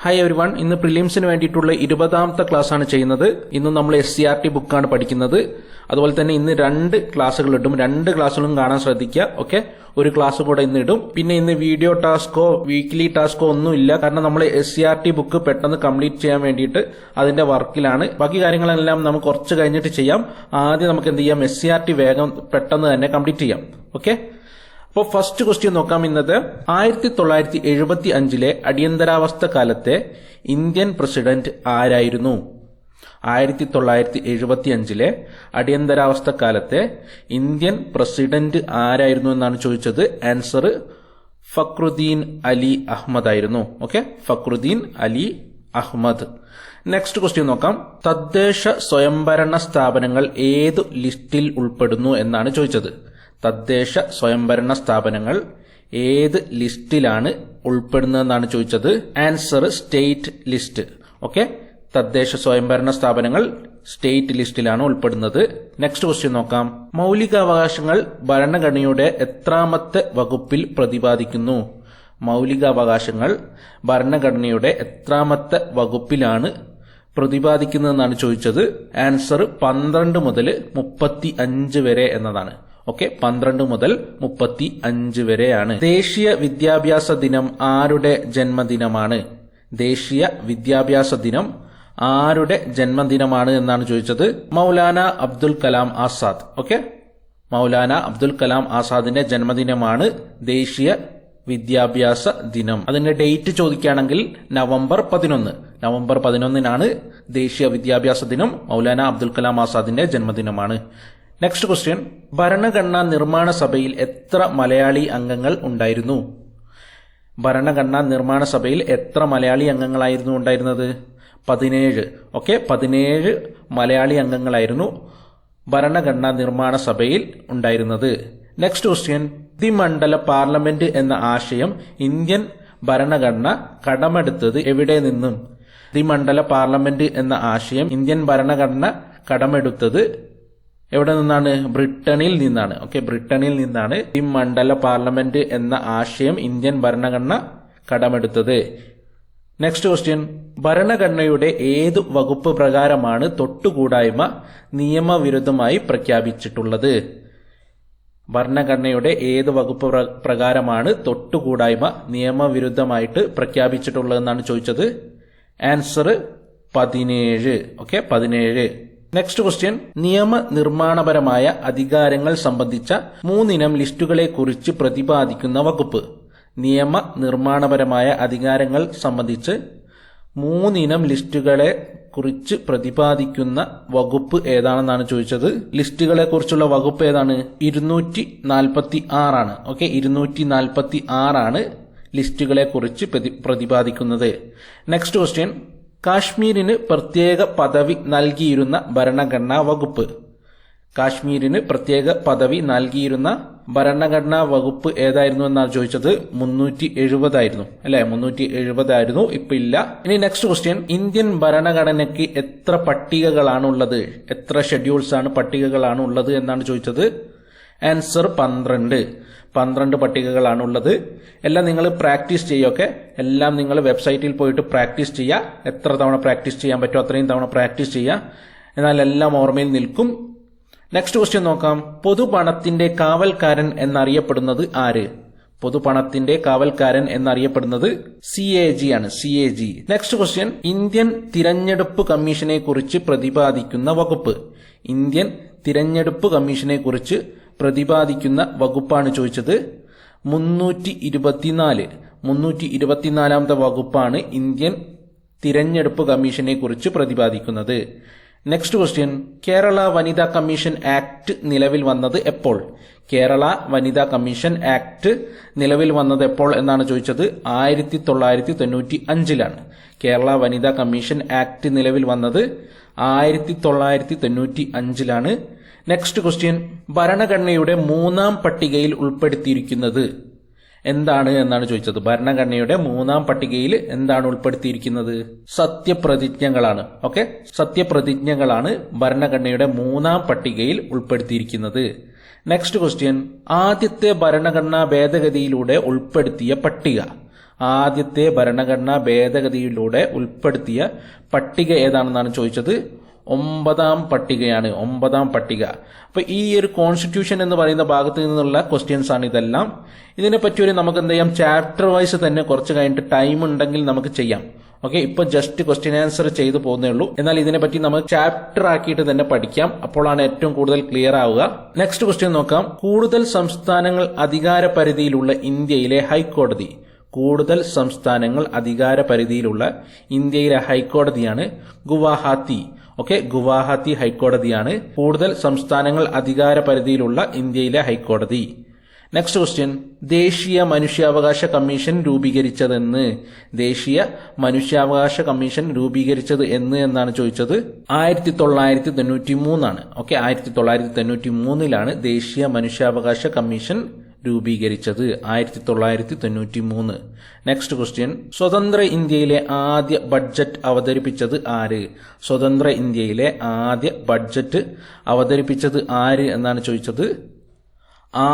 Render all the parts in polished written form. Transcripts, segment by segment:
Hi every one. ഇന്ന് പ്രിലിംസിന് വേണ്ടിയിട്ടുള്ള 20ാമത്തെ ക്ലാസ്സാണ് ചെയ്യുന്നത്. ഇന്ന് നമ്മൾ SCRT ബുക്കാണ് പഠിക്കുന്നത്. അതുപോലെ തന്നെ ഇന്ന് 2 ക്ലാസ്സുകൾ ഇടും. 2 ക്ലാസ്സുകളും കാണാൻ ശ്രദ്ധിക്കുക. ഓക്കെ, ഒരു ക്ലാസ് കൂടെ ഇന്ന് ഇടും. പിന്നെ ഇന്ന് വീഡിയോ ടാസ്കോ വീക്ക്ലി ടാസ്കോ ഒന്നുമില്ല. കാരണം നമ്മൾ SCRT ബുക്ക് പെട്ടെന്ന് കംപ്ലീറ്റ് ചെയ്യാൻ വേണ്ടിയിട്ട് അതിന്റെ വർക്കിലാണ്. ബാക്കി കാര്യങ്ങളെല്ലാം നമുക്ക് കുറച്ച് കഴിഞ്ഞിട്ട് ചെയ്യാം. ആദ്യം നമുക്ക് എന്ത് ചെയ്യാം, SCRT വേഗം പെട്ടെന്ന് തന്നെ കംപ്ലീറ്റ് ചെയ്യാം. ഓക്കെ, അപ്പോൾ ഫസ്റ്റ് ക്വസ്റ്റ്യൻ നോക്കാം. ഇന്നത്തെ 1975 അടിയന്തരാവസ്ഥ കാലത്തെ ഇന്ത്യൻ പ്രസിഡന്റ് ആരായിരുന്നു? 1975 അടിയന്തരാവസ്ഥ കാലത്തെ ഇന്ത്യൻ പ്രസിഡന്റ് ആരായിരുന്നു എന്നാണ് ചോദിച്ചത്. ആൻസർ ഫക്രുദ്ദീൻ അലി അഹമ്മദ് ആയിരുന്നു. Okay, Fakhruddin Ali Ahmed. Next question നോക്കാം. തദ്ദേശ സ്വയംഭരണ സ്ഥാപനങ്ങൾ ഏതു ലിസ്റ്റിൽ ഉൾപ്പെടുന്നു എന്നാണ് ചോദിച്ചത്. തദ്ദേശ സ്വയംഭരണ സ്ഥാപനങ്ങൾ ഏത് ലിസ്റ്റിലാണ് ഉൾപ്പെടുന്നതെന്നാണ് ചോദിച്ചത്. Answer state list. ഓക്കെ, തദ്ദേശ സ്വയംഭരണ സ്ഥാപനങ്ങൾ സ്റ്റേറ്റ് ലിസ്റ്റിലാണ് ഉൾപ്പെടുന്നത്. നെക്സ്റ്റ് ക്വസ്റ്റ്യൻ നോക്കാം. മൗലികാവകാശങ്ങൾ ഭരണഘടനയുടെ എത്രാമത്തെ വകുപ്പിൽ പ്രതിപാദിക്കുന്നു? മൗലികാവകാശങ്ങൾ ഭരണഘടനയുടെ എത്രാമത്തെ വകുപ്പിലാണ് പ്രതിപാദിക്കുന്നതെന്നാണ് ചോദിച്ചത്. ആൻസർ 12 മുതൽ 35 വരെ എന്നതാണ്. ഓക്കെ, 12 മുതൽ 35 വരെയാണ്. ദേശീയ വിദ്യാഭ്യാസ ദിനം ആരുടെ ജന്മദിനമാണ്? ദേശീയ വിദ്യാഭ്യാസ ദിനം ആരുടെ ജന്മദിനമാണ് എന്നാണ് ചോദിച്ചത്. മൗലാന അബ്ദുൽ കലാം ആസാദ്. ഓക്കെ, മൗലാന അബ്ദുൽ കലാം ആസാദിന്റെ ജന്മദിനമാണ് ദേശീയ വിദ്യാഭ്യാസ ദിനം. അതിന്റെ ഡേറ്റ് ചോദിക്കുകയാണെങ്കിൽ നവംബർ 11. നവംബർ 11 ദേശീയ വിദ്യാഭ്യാസ ദിനം. മൗലാന അബ്ദുൽ കലാം ആസാദിന്റെ ജന്മദിനമാണ്. Next question. ഭരണഘടനാ നിർമ്മാണ സഭയിൽ എത്ര മലയാളി അംഗങ്ങൾ ഉണ്ടായിരുന്നു? ഭരണഘടനാ നിർമ്മാണ സഭയിൽ എത്ര മലയാളി അംഗങ്ങളായിരുന്നു ഉണ്ടായിരുന്നത്? 17. ഓക്കെ, 17 മലയാളി അംഗങ്ങളായിരുന്നു ഭരണഘടനാ നിർമ്മാണ സഭയിൽ ഉണ്ടായിരുന്നത്. Next question. ദ്വിമണ്ഡല പാർലമെന്റ് എന്ന ആശയം ഇന്ത്യൻ ഭരണഘടന കടമെടുത്തത് എവിടെ നിന്നും? ദ്വിമണ്ഡല പാർലമെന്റ് എന്ന ആശയം ഇന്ത്യൻ ഭരണഘടന കടമെടുത്തത് എവിടെ നിന്നാണ്? ബ്രിട്ടനിൽ നിന്നാണ്. ഓക്കെ, ബ്രിട്ടനിൽ നിന്നാണ് ദ്വിമണ്ഡല പാർലമെന്റ് എന്ന ആശയം ഇന്ത്യൻ ഭരണഘടന കടമെടുത്തത്. Next question. ഭരണഘടനയുടെ ഏതു വകുപ്പ് പ്രകാരമാണ് തൊട്ടുകൂടായ്മ നിയമവിരുദ്ധമായി പ്രഖ്യാപിച്ചിട്ടുള്ളത്? ഭരണഘടനയുടെ ഏത് വകുപ്പ് പ്രകാരമാണ് തൊട്ടുകൂടായ്മ നിയമവിരുദ്ധമായിട്ട് പ്രഖ്യാപിച്ചിട്ടുള്ളതെന്നാണ് ചോദിച്ചത്. ആൻസർ 17. ഓക്കെ, 17. Next question. നിയമനിർമ്മാണപരമായ അധികാരങ്ങൾ സംബന്ധിച്ച 3 ഇനം ലിസ്റ്റുകളെ കുറിച്ച് പ്രതിപാദിക്കുന്ന വകുപ്പ്. നിയമനിർമ്മാണപരമായ അധികാരങ്ങൾ സംബന്ധിച്ച് 3 ഇനം ലിസ്റ്റുകളെ കുറിച്ച് പ്രതിപാദിക്കുന്ന വകുപ്പ് ഏതാണെന്നാണ് ചോദിച്ചത്. ലിസ്റ്റുകളെ കുറിച്ചുള്ള വകുപ്പ് ഏതാണ്? 246 ഓക്കെ, 246 ലിസ്റ്റുകളെ കുറിച്ച് പ്രതിപാദിക്കുന്നത്. Next question. കാശ്മീരിന് പ്രത്യേക പദവി നൽകിയിരുന്ന ഭരണഘടനാ വകുപ്പ്. കാശ്മീരിന് പ്രത്യേക പദവി നൽകിയിരുന്ന ഭരണഘടനാ വകുപ്പ് ഏതായിരുന്നു എന്നാണ് ചോദിച്ചത്. 370 ആയിരുന്നു അല്ലെ, 370 ആയിരുന്നു. ഇപ്പൊ ഇല്ല. ഇനി നെക്സ്റ്റ് ക്വസ്റ്റ്യൻ. ഇന്ത്യൻ ഭരണഘടനയ്ക്ക് എത്ര പട്ടികകളാണ് ഉള്ളത്? എത്ര ഷെഡ്യൂൾസ് ആണ്, പട്ടികകളാണ് ഉള്ളത് എന്നാണ് ചോദിച്ചത്. ആൻസർ 12 പട്ടികകളാണ് ഉള്ളത്. എല്ലാം നിങ്ങൾ പ്രാക്ടീസ് ചെയ്യൊക്കെ. എല്ലാം നിങ്ങൾ വെബ്സൈറ്റിൽ പോയിട്ട് പ്രാക്ടീസ് ചെയ്യുക. എത്ര തവണ പ്രാക്ടീസ് ചെയ്യാൻ പറ്റുമോ അത്രയും തവണ പ്രാക്ടീസ് ചെയ്യുക. എന്നാൽ എല്ലാം ഓർമ്മയിൽ നിൽക്കും. നെക്സ്റ്റ് ക്വസ്റ്റ്യൻ നോക്കാം. പൊതുപണത്തിന്റെ കാവൽക്കാരൻ എന്നറിയപ്പെടുന്നത് ആര്? പൊതുപണത്തിന്റെ കാവൽക്കാരൻ എന്നറിയപ്പെടുന്നത് CAG ആണ്. CAG. Next question. ഇന്ത്യൻ തിരഞ്ഞെടുപ്പ് കമ്മീഷനെ കുറിച്ച് പ്രതിപാദിക്കുന്ന വകുപ്പ്. ഇന്ത്യൻ തിരഞ്ഞെടുപ്പ് കമ്മീഷനെ കുറിച്ച് പ്രതിപാദിക്കുന്ന വകുപ്പാണ് ചോദിച്ചത്. 324ാമത്തെ വകുപ്പാണ് ഇന്ത്യൻ തിരഞ്ഞെടുപ്പ് കമ്മീഷനെ കുറിച്ച് പ്രതിപാദിക്കുന്നത്. Next question. കേരള വനിതാ കമ്മീഷൻ ആക്ട് നിലവിൽ വന്നത് എപ്പോൾ? കേരള വനിതാ കമ്മീഷൻ ആക്ട് നിലവിൽ വന്നത് എപ്പോൾ എന്നാണ് ചോദിച്ചത്. 1995. കേരള വനിതാ കമ്മീഷൻ ആക്ട് നിലവിൽ വന്നത് 1995. Next question. ഭരണഘടനയുടെ 3ാം പട്ടികയിൽ ഉൾപ്പെടുത്തിയിരിക്കുന്നത് എന്താണ് എന്നാണ് ചോദിച്ചത്. ഭരണഘടനയുടെ 3ാം പട്ടികയിൽ എന്താണ് ഉൾപ്പെടുത്തിയിരിക്കുന്നത്? സത്യപ്രതിജ്ഞകളാണ്. ഓക്കെ, സത്യപ്രതിജ്ഞകളാണ് ഭരണഘടനയുടെ 3ാം പട്ടികയിൽ ഉൾപ്പെടുത്തിയിരിക്കുന്നത്. Next question. ആദ്യത്തെ ഭരണഘടനാ ഭേദഗതിയിലൂടെ ഉൾപ്പെടുത്തിയ പട്ടിക. ആദ്യത്തെ ഭരണഘടനാ ഭേദഗതിയിലൂടെ ഉൾപ്പെടുത്തിയ പട്ടിക ഏതാണെന്നാണ് ചോദിച്ചത്. 9ാം പട്ടികയാണ്. 9ാം പട്ടിക. അപ്പൊ ഈ ഒരു കോൺസ്റ്റിറ്റ്യൂഷൻ എന്ന് പറയുന്ന ഭാഗത്ത് നിന്നുള്ള ക്വസ്റ്റ്യൻസ് ആണ് ഇതെല്ലാം. ഇതിനെപ്പറ്റി നമുക്ക് എന്ത് ചെയ്യാം, ചാപ്റ്റർ വൈസ് തന്നെ കുറച്ച് കഴിഞ്ഞിട്ട് ടൈം ഉണ്ടെങ്കിൽ നമുക്ക് ചെയ്യാം. ഓക്കെ, ഇപ്പൊ ജസ്റ്റ് ക്വസ്റ്റ്യൻ ആൻസർ ചെയ്തു പോകുന്നേ ഉള്ളൂ. എന്നാൽ ഇതിനെപ്പറ്റി നമുക്ക് ചാപ്റ്റർ ആക്കിയിട്ട് തന്നെ പഠിക്കാം. അപ്പോഴാണ് ഏറ്റവും കൂടുതൽ ക്ലിയർ ആവുക. നെക്സ്റ്റ് ക്വസ്റ്റ്യൻ നോക്കാം. കൂടുതൽ സംസ്ഥാനങ്ങൾ അധികാര പരിധിയിലുള്ള ഇന്ത്യയിലെ ഹൈക്കോടതി. കൂടുതൽ സംസ്ഥാനങ്ങൾ അധികാര പരിധിയിലുള്ള ഇന്ത്യയിലെ ഹൈക്കോടതിയാണ് ഗുവാഹത്തി. ഓക്കെ, ഗുവാഹത്തി ഹൈക്കോടതിയാണ് കൂടുതൽ സംസ്ഥാനങ്ങൾ അധികാര പരിധിയിലുള്ള ഇന്ത്യയിലെ ഹൈക്കോടതി. Next question. ദേശീയ മനുഷ്യാവകാശ കമ്മീഷൻ രൂപീകരിച്ചതെന്ന്. ദേശീയ മനുഷ്യാവകാശ കമ്മീഷൻ രൂപീകരിച്ചത് എന്നാണ് ചോദിച്ചത്. 1993 ആണ്. ഓക്കെ, 1993 ദേശീയ മനുഷ്യാവകാശ കമ്മീഷൻ രൂപീകരിച്ചത്. 1993. Next question. സ്വതന്ത്ര ഇന്ത്യയിലെ ആദ്യ ബഡ്ജറ്റ് അവതരിപ്പിച്ചത് ആര്? സ്വതന്ത്ര ഇന്ത്യയിലെ ആദ്യ ബഡ്ജറ്റ് അവതരിപ്പിച്ചത് ആര് എന്നാണ് ചോദിച്ചത്.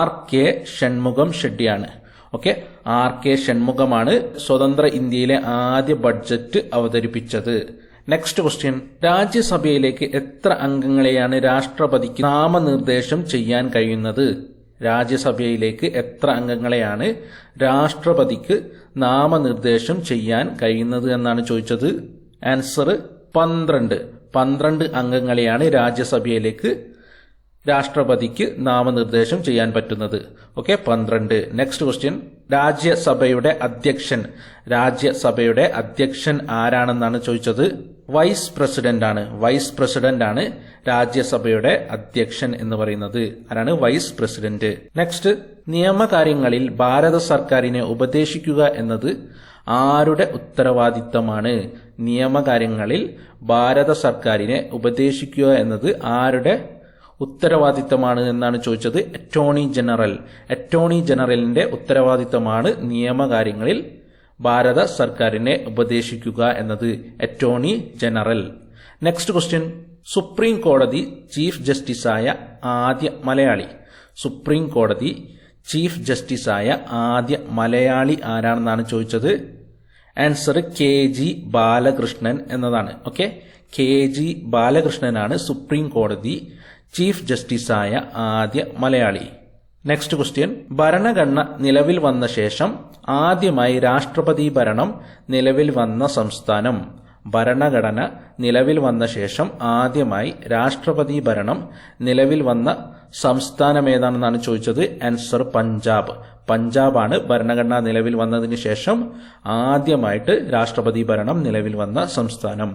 R.K. ഷൺമുഖം ഷെഡ്ഡിയാണ്. Okay, R.K. ഷൺമുഖമാണ് സ്വതന്ത്ര ഇന്ത്യയിലെ ആദ്യ ബഡ്ജറ്റ് അവതരിപ്പിച്ചത്. Next question. രാജ്യസഭയിലേക്ക് എത്ര അംഗങ്ങളെയാണ് രാഷ്ട്രപതിക്ക് നാമനിർദ്ദേശം ചെയ്യാൻ കഴിയുന്നത്? രാജ്യസഭയിലേക്ക് എത്ര അംഗങ്ങളെയാണ് രാഷ്ട്രപതിക്ക് നാമനിർദ്ദേശം ചെയ്യാൻ കഴിയുന്നത് എന്നാണ് ചോദിച്ചത്. ആൻസർ 12. 12 അംഗങ്ങളെയാണ് രാജ്യസഭയിലേക്ക് രാഷ്ട്രപതിക്ക് നാമനിർദ്ദേശം ചെയ്യാൻ പറ്റുന്നത്. ഓക്കെ, 12. Next question. രാജ്യസഭയുടെ അധ്യക്ഷൻ ആരാണെന്നാണ് ചോദിച്ചത്. വൈസ് പ്രസിഡന്റ് ആണ്. വൈസ് പ്രസിഡന്റ് ആണ് രാജ്യസഭയുടെ അധ്യക്ഷൻ എന്ന് പറയുന്നത്. ആരാണ്? Vice president. നെക്സ്റ്റ്. നിയമകാര്യങ്ങളിൽ ഭാരത സർക്കാരിനെ ഉപദേശിക്കുക എന്നത് ആരുടെ ഉത്തരവാദിത്തമാണ്? നിയമകാര്യങ്ങളിൽ ഭാരത സർക്കാരിനെ ഉപദേശിക്കുക എന്നത് ആരുടെ ഉത്തരവാദിത്തമാണ് എന്നാണ് ചോദിച്ചത്. Attorney general. അറ്റോർണി ജനറലിന്റെ ഉത്തരവാദിത്തമാണ് നിയമകാര്യങ്ങളിൽ ഭാരത സർക്കാരിനെ ഉപദേശിക്കുക എന്നത്. Attorney general. Next question. Supreme കോടതി ചീഫ് ജസ്റ്റിസായ ആദ്യ മലയാളി. സുപ്രീം കോടതി ചീഫ് ജസ്റ്റിസായ ആദ്യ മലയാളി ആരാണെന്നാണ് ചോദിച്ചത്. ആൻസർ KG ബാലകൃഷ്ണൻ എന്നതാണ്. ഓക്കെ, KG ബാലകൃഷ്ണനാണ് സുപ്രീം കോടതി ചീഫ് ജസ്റ്റിസായ ആദ്യ മലയാളി. Next question. ഭരണഘടന നിലവിൽ വന്ന ശേഷം ആദ്യമായി രാഷ്ട്രപതി ഭരണം നിലവിൽ വന്ന സംസ്ഥാനം. ഭരണഘടന നിലവിൽ വന്ന ശേഷം ആദ്യമായി രാഷ്ട്രപതി ഭരണം നിലവിൽ വന്ന സംസ്ഥാനം ഏതാണെന്നാണ് ചോദിച്ചത്. ആൻസർ പഞ്ചാബ്. പഞ്ചാബാണ് ഭരണഘടന നിലവിൽ വന്നതിന് ശേഷം ആദ്യമായിട്ട് രാഷ്ട്രപതി ഭരണം നിലവിൽ വന്ന സംസ്ഥാനം.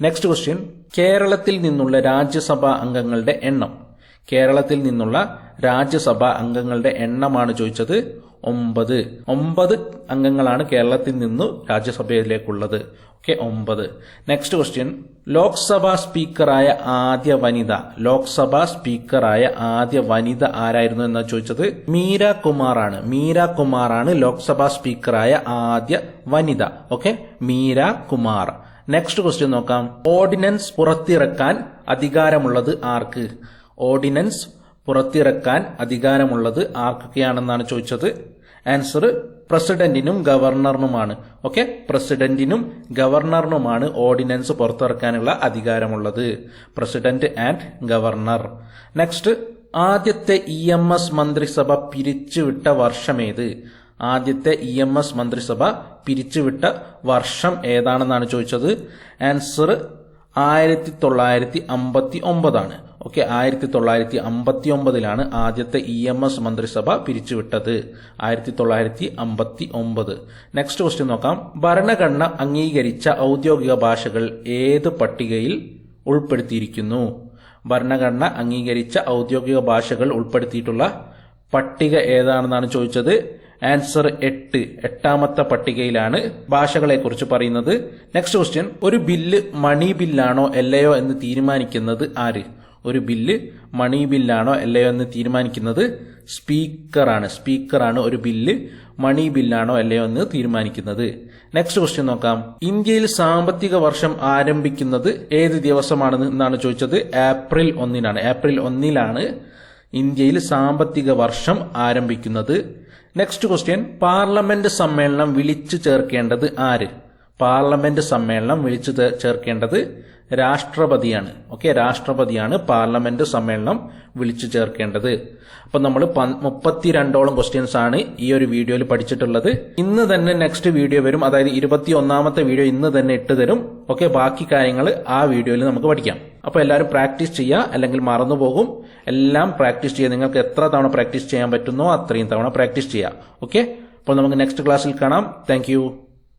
Next question. കേരളത്തിൽ നിന്നുള്ള രാജ്യസഭാ അംഗങ്ങളുടെ എണ്ണം. കേരളത്തിൽ നിന്നുള്ള രാജ്യസഭാ അംഗങ്ങളുടെ എണ്ണമാണ് ചോദിച്ചത്. 9 അംഗങ്ങളാണ് കേരളത്തിൽ നിന്നു രാജ്യസഭയിലേക്കുള്ളത്. ഓക്കെ, 9. Next question. ലോക്സഭാ സ്പീക്കറായ ആദ്യ വനിത. ലോക്സഭാ സ്പീക്കറായ ആദ്യ വനിത ആരായിരുന്നു എന്നാണ് ചോദിച്ചത്. മീര കുമാറാണ്. മീര കുമാറാണ് ലോക്സഭാ സ്പീക്കറായ ആദ്യ വനിത. Okay, Meera Kumar. Next question നോക്കാം. ഓർഡിനൻസ് പുറത്തിറക്കാൻ അധികാരമുള്ളത് ആർക്ക്? ഓർഡിനൻസ് പുറത്തിറക്കാൻ അധികാരമുള്ളത് ആർക്കൊക്കെയാണെന്നാണ് ചോദിച്ചത്. ആൻസർ പ്രസിഡന്റിനും ഗവർണറിനുമാണ്. ഓക്കെ, പ്രസിഡന്റിനും ഗവർണറിനുമാണ് ഓർഡിനൻസ് പുറത്തിറക്കാനുള്ള അധികാരമുള്ളത്. President and governor. നെക്സ്റ്റ്. ആദ്യത്തെ EMS മന്ത്രിസഭ പിരിച്ചുവിട്ട വർഷമേത്? ആദ്യത്തെ EMS മന്ത്രിസഭ പിരിച്ചുവിട്ട വർഷം ഏതാണെന്നാണ് ചോദിച്ചത്. ആൻസർ 1959 ആണ്. ഓക്കെ, 1959 ആദ്യത്തെ EMS മന്ത്രിസഭ പിരിച്ചുവിട്ടത്. 1959. നെക്സ്റ്റ് ക്വസ്റ്റ്യൻ നോക്കാം. ഭരണഘടന അംഗീകരിച്ച ഔദ്യോഗിക ഭാഷകൾ ഏത് പട്ടികയിൽ ഉൾപ്പെടുത്തിയിരിക്കുന്നു? ഭരണഘടന അംഗീകരിച്ച ഔദ്യോഗിക ഭാഷകൾ ഉൾപ്പെടുത്തിയിട്ടുള്ള പട്ടിക ഏതാണെന്നാണ് ചോദിച്ചത്. ആൻസർ 8. 8ാമത്തെ പട്ടികയിലാണ് ഭാഷകളെ കുറിച്ച് പറയുന്നത്. Next question. ഒരു ബില്ല് മണി ബില്ലാണോ അല്ലയോ എന്ന് തീരുമാനിക്കുന്നത് ആര്? ഒരു ബില്ല് മണി ബില്ലാണോ അല്ലയോ എന്ന് തീരുമാനിക്കുന്നത് സ്പീക്കറാണ്. സ്പീക്കറാണ് ഒരു ബില്ല് മണി ബില്ലാണോ അല്ലയോ എന്ന് തീരുമാനിക്കുന്നത്. നെക്സ്റ്റ് ക്വസ്റ്റ്യൻ നോക്കാം. ഇന്ത്യയിൽ സാമ്പത്തിക വർഷം ആരംഭിക്കുന്നത് ഏത് ദിവസമാണെന്നാണ് ചോദിച്ചത്. ഏപ്രിൽ 1 ഏപ്രിൽ 1 ഇന്ത്യയിൽ സാമ്പത്തിക വർഷം ആരംഭിക്കുന്നത്. നെക്സ്റ്റ് ക്വസ്റ്റ്യൻ, പാർലമെന്റ് സമ്മേളനം വിളിച്ചു ചേർക്കേണ്ടത് ആര്? പാർലമെന്റ് സമ്മേളനം വിളിച്ചു ചേർക്കേണ്ടത് രാഷ്ട്രപതിയാണ്. ഓക്കെ, രാഷ്ട്രപതിയാണ് പാർലമെന്റ് സമ്മേളനം വിളിച്ചു ചേർക്കേണ്ടത്. അപ്പൊ നമ്മൾ 32ഓളം ക്വസ്റ്റ്യൻസ് ആണ് ഈ ഒരു വീഡിയോയിൽ പഠിച്ചിട്ടുള്ളത്. ഇന്ന് തന്നെ നെക്സ്റ്റ് വീഡിയോ വരും, അതായത് 21ാമത്തെ വീഡിയോ ഇന്ന് തന്നെ ഇട്ട് തരും. ഓക്കെ, ബാക്കി കാര്യങ്ങൾ ആ വീഡിയോയിൽ നമുക്ക് പഠിക്കാം. അപ്പൊ എല്ലാവരും പ്രാക്ടീസ് ചെയ്യുക, അല്ലെങ്കിൽ മറന്നുപോകും. എല്ലാം പ്രാക്ടീസ് ചെയ്യുക. നിങ്ങൾക്ക് എത്ര തവണ പ്രാക്ടീസ് ചെയ്യാൻ പറ്റുന്നോ അത്രയും തവണ പ്രാക്ടീസ് ചെയ്യുക. ഓക്കെ, അപ്പോൾ നമുക്ക് നെക്സ്റ്റ് ക്ലാസ്സിൽ കാണാം. താങ്ക്